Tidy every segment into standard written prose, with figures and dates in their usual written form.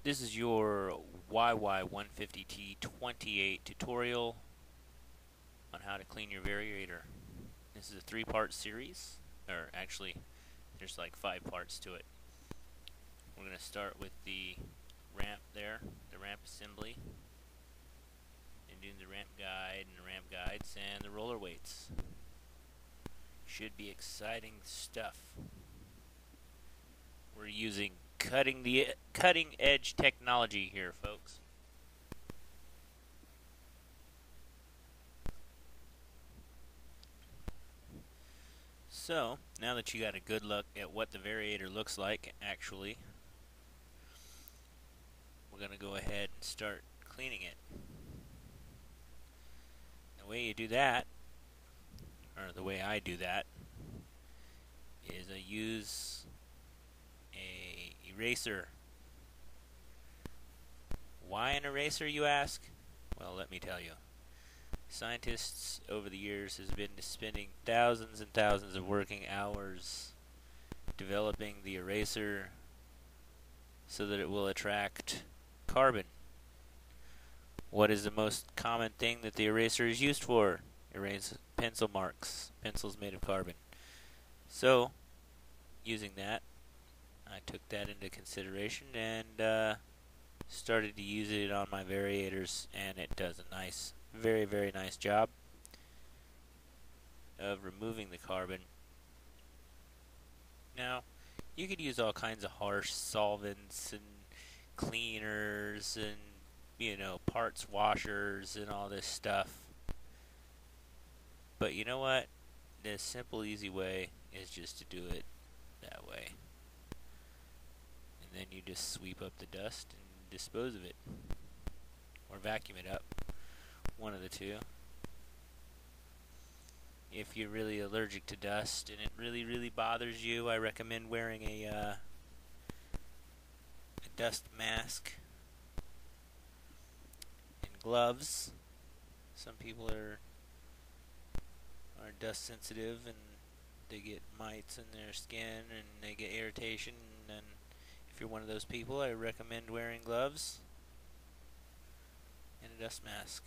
This is your YY150T28 tutorial on how to clean your Variator. This is a three-part series, or actually there's like 5 parts to it. We're going to start with the ramp there, the ramp assembly, and doing the ramp guide and the ramp guides and the roller weights. Should be exciting stuff. We're using cutting edge technology here, folks. So, now that you got a good look at what the Variator looks like, actually, we're going to go ahead and start cleaning it. The way you do that, or the way I do that, is I use a eraser. Why an eraser, you ask? Well, let me tell you. Scientists over the years has been spending thousands and thousands of working hours developing the eraser so that it will attract carbon. What is the most common thing that the eraser is used for? Erase pencil marks, pencils made of carbon. So, using that, I took that into consideration and started to use it on my variators, and it does a nice, very, very nice job of removing the carbon. Now, you could use all kinds of harsh solvents and cleaners and, parts washers and all this stuff. But you know what? The simple, easy way is just to do it that way. And then you just sweep up the dust and dispose of it. Or vacuum it up. One of the two. If you're really allergic to dust and it really, really bothers you, I recommend wearing a dust mask and gloves. Some people are dust sensitive and they get mites in their skin and they get irritation, and if you're one of those people, I recommend wearing gloves and a dust mask.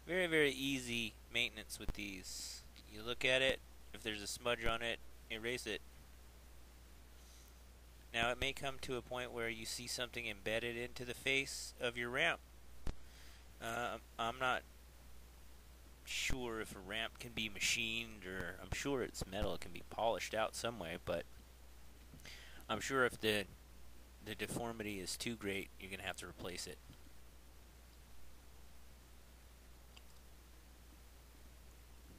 Very, very easy maintenance with these. You look at it, if there's a smudge on it, erase it. Now it may come to a point where you see something embedded into the face of your ramp. I'm not sure if a ramp can be machined, or I'm sure it's metal, it can be polished out some way, but I'm sure if the deformity is too great, you're going to have to replace it.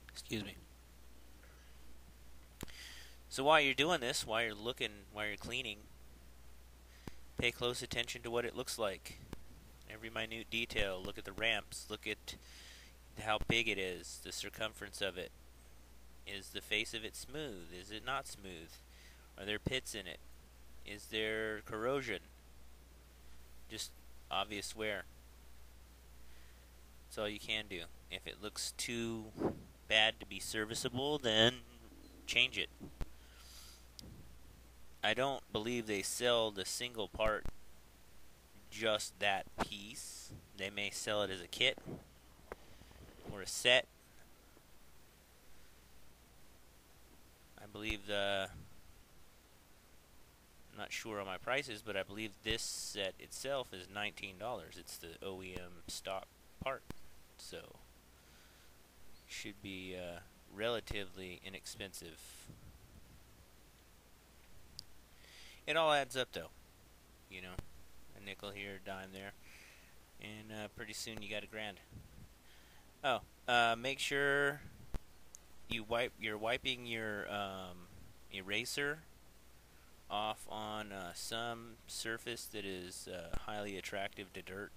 Excuse me. So while you're doing this, while you're cleaning, pay close attention to what it looks like. Every minute detail. Look at the ramps. Look at how big it is, the circumference of it. Is the face of it smooth? Is it not smooth? Are there pits in it? Is there corrosion? Just obvious wear. That's all you can do. If it looks too bad to be serviceable, then change it. I don't believe they sell the single part, just that piece. They may sell it as a kit or a set. I believe I'm not sure on my prices, but I believe this set itself is $19. It's the OEM stock part, so should be relatively inexpensive. It all adds up, though. A nickel here, a dime there, and pretty soon you got $1,000. Oh, make sure you're wiping your eraser off on some surface that is highly attractive to dirt,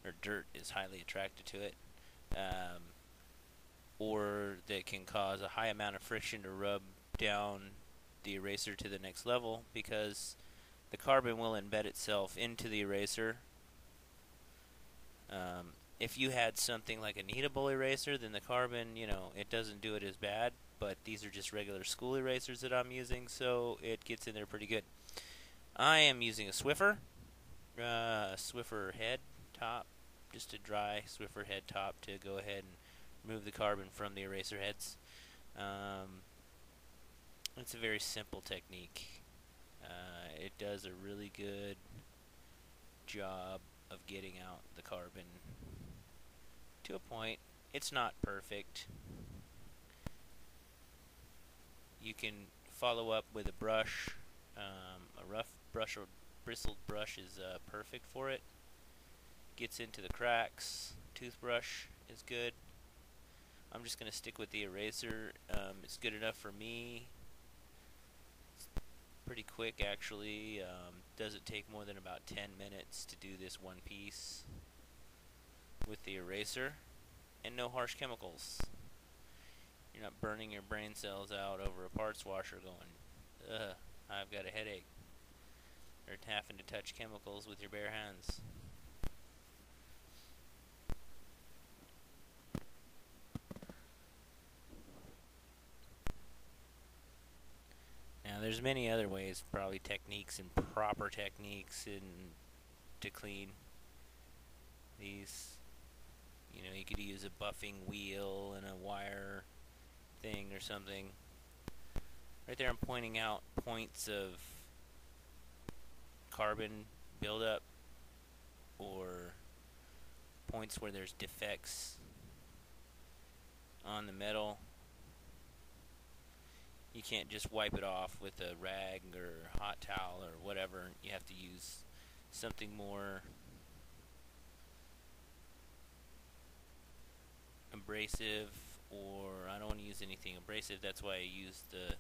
or dirt is highly attracted to it, or that can cause a high amount of friction to rub down the eraser to the next level, because the carbon will embed itself into the eraser. If you had something like a kneadable eraser, then the carbon, it doesn't do it as bad, but these are just regular school erasers that I'm using, so it gets in there pretty good. I am using a Swiffer head top, just a dry Swiffer head top to go ahead and remove the carbon from the eraser heads. It's a very simple technique. It does a really good job of getting out the carbon to a point. It's not perfect. You can follow up with a brush. A rough brush or bristled brush is perfect for it. Gets into the cracks. Toothbrush is good. I'm just going to stick with the eraser. It's good enough for me. It's pretty quick, actually. Doesn't take more than about 10 minutes to do this one piece with the eraser. And no harsh chemicals. You're not burning your brain cells out over a parts washer going, ugh, I've got a headache. Or having to touch chemicals with your bare hands. Now there's many other ways, probably techniques and proper techniques to clean these. You know, you could use a buffing wheel and a wire thing or something. Right there I'm pointing out points of carbon buildup or points where there's defects on the metal. You can't just wipe it off with a rag or hot towel or whatever. You have to use something more abrasive, or I don't want to use anything abrasive. That's why I use the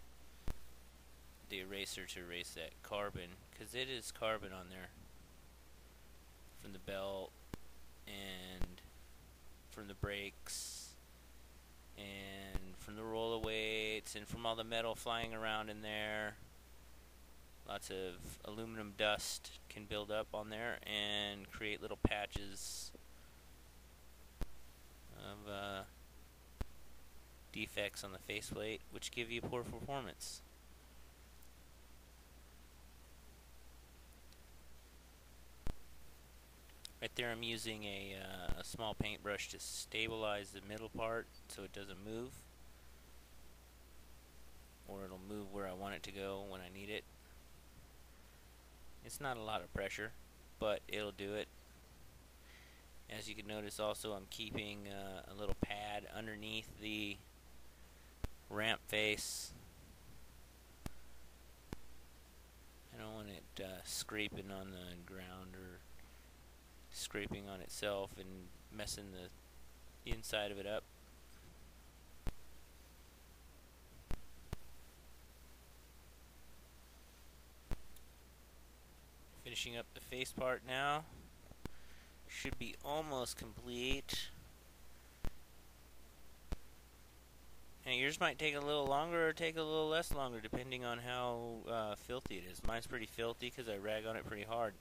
eraser to erase that carbon, because it is carbon on there from the belt and from the brakes and from the roller weights and from all the metal flying around in there. Lots of aluminum dust can build up on there and create little patches of defects on the faceplate, which give you poor performance. Right there I'm using a small paintbrush to stabilize the middle part so it doesn't move, or it'll move where I want it to go when I need it. It's not a lot of pressure, but it'll do it. As you can notice also, I'm keeping a little pad underneath the ramp face. I don't want it scraping on the ground or scraping on itself and messing the inside of it up. Finishing up the face part now. Should be almost complete. And yours might take a little longer or take a little less longer depending on how filthy it is. Mine's pretty filthy because I rag on it pretty hard.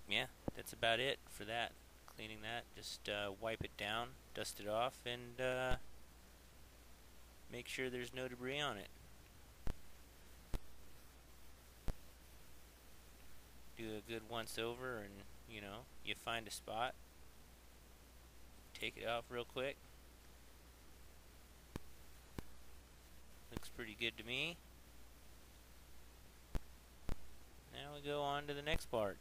Yeah, that's about it for that. Cleaning that, just wipe it down, dust it off, and make sure there's no debris on it. Do a good once over, and you find a spot, take it off real quick. Looks pretty good to me. Now we go on to the next part.